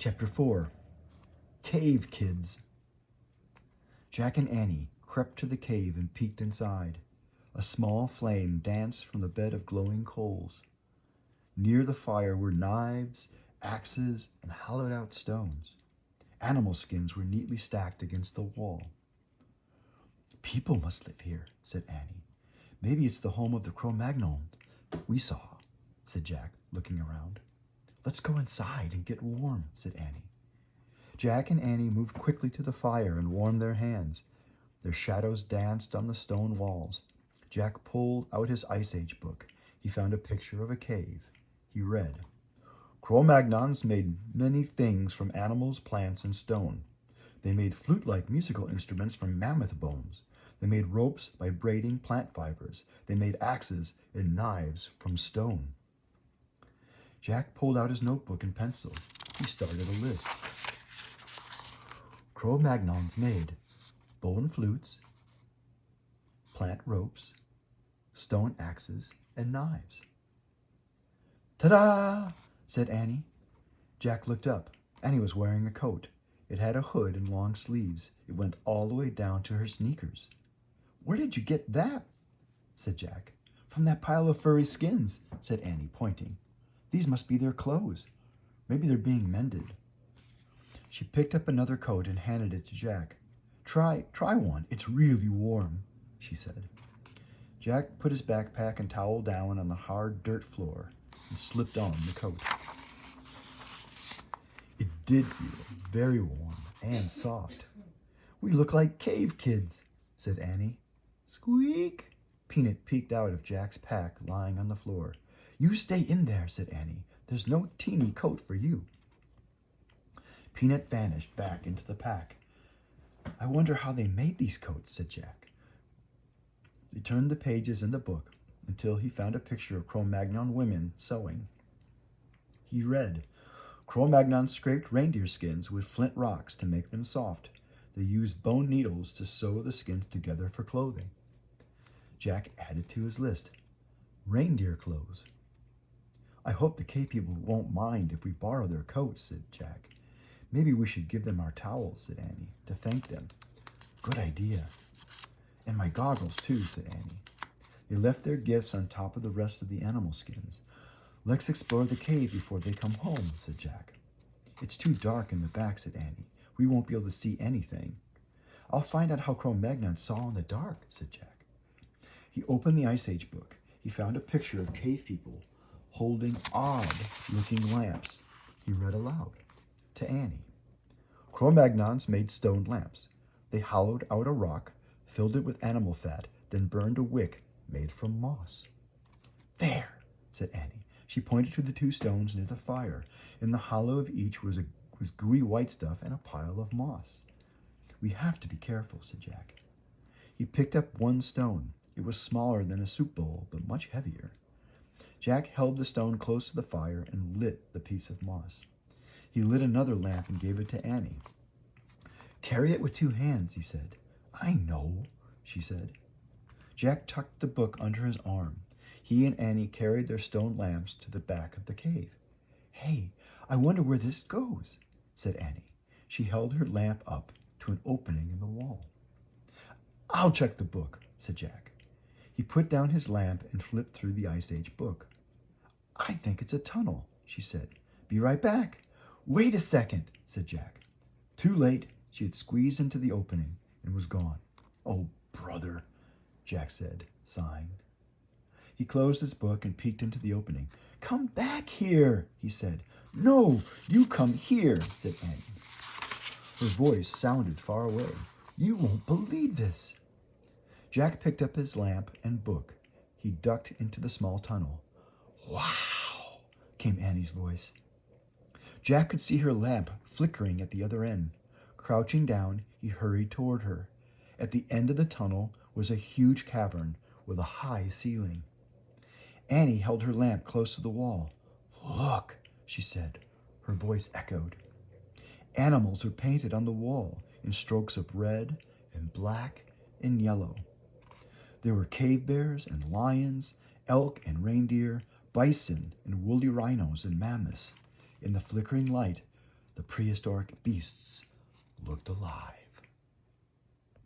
Chapter 4. Cave Kids. Jack and Annie crept to the cave and peeked inside. A small flame danced from the bed of glowing coals. Near the fire were knives, axes, and hollowed-out stones. Animal skins were neatly stacked against the wall. "People must live here," said Annie. "Maybe it's the home of the Cro-Magnons we saw," said Jack, looking around. "Let's go inside and get warm," said Annie. Jack and Annie moved quickly to the fire and warmed their hands. Their shadows danced on the stone walls. Jack pulled out his Ice Age book. He found a picture of a cave. He read, "Cro-Magnons made many things from animals, plants, and stone. They made flute-like musical instruments from mammoth bones. They made ropes by braiding plant fibers. They made axes and knives from stone." Jack pulled out his notebook and pencil. He started a list. Cro-Magnons made bone flutes, plant ropes, stone axes, and knives. "Ta-da!" said Annie. Jack looked up. Annie was wearing a coat. It had a hood and long sleeves. It went all the way down to her sneakers. "Where did you get that?" said Jack. "From that pile of furry skins," said Annie, pointing. "These must be their clothes. Maybe they're being mended." She picked up another coat and handed it to Jack. Try one. It's really warm," she said. Jack put his backpack and towel down on the hard dirt floor and slipped on the coat. It did feel very warm and soft. "We look like cave kids," said Annie. "Squeak!" Peanut peeked out of Jack's pack lying on the floor. "You stay in there," said Annie. "There's no teeny coat for you." Peanut vanished back into the pack. "I wonder how they made these coats," said Jack. He turned the pages in the book until he found a picture of Cro-Magnon women sewing. He read, "Cro-Magnons scraped reindeer skins with flint rocks to make them soft. They used bone needles to sew the skins together for clothing." Jack added to his list, "reindeer clothes." "I hope the cave people won't mind if we borrow their coats," said Jack. "Maybe we should give them our towels," said Annie, "to thank them." "Good idea." "And my goggles, too," said Annie. They left their gifts on top of the rest of the animal skins. "Let's explore the cave before they come home," said Jack. "It's too dark in the back," said Annie. "We won't be able to see anything." "I'll find out how Cro-Magnon saw in the dark," said Jack. He opened the Ice Age book. He found a picture of cave people holding odd-looking lamps. He read aloud to Annie. "Cro-Magnons made stone lamps. They hollowed out a rock, filled it with animal fat, then burned a wick made from moss." "There," said Annie. She pointed to the two stones near the fire. In the hollow of each was gooey white stuff and a pile of moss. "We have to be careful," said Jack. He picked up one stone. It was smaller than a soup bowl, but much heavier. Jack held the stone close to the fire and lit the piece of moss. He lit another lamp and gave it to Annie. "Carry it with two hands," he said. "I know," she said. Jack tucked the book under his arm. He and Annie carried their stone lamps to the back of the cave. "Hey, I wonder where this goes," said Annie. She held her lamp up to an opening in the wall. "I'll check the book," said Jack. He put down his lamp and flipped through the Ice Age book. "I think it's a tunnel," she said. "Be right back." "Wait a second," said Jack. Too late. She had squeezed into the opening and was gone. "Oh, brother," Jack said, sighing. He closed his book and peeked into the opening. "Come back here," he said. "No, you come here," said Annie. Her voice sounded far away. "You won't believe this." Jack picked up his lamp and book. He ducked into the small tunnel. "Wow," came Annie's voice. Jack could see her lamp flickering at the other end. Crouching down, he hurried toward her. At the end of the tunnel was a huge cavern with a high ceiling. Annie held her lamp close to the wall. "Look," she said. Her voice echoed. Animals were painted on the wall in strokes of red and black and yellow. There were cave bears and lions, elk and reindeer, bison and woolly rhinos and mammoths. In the flickering light, The prehistoric beasts looked alive.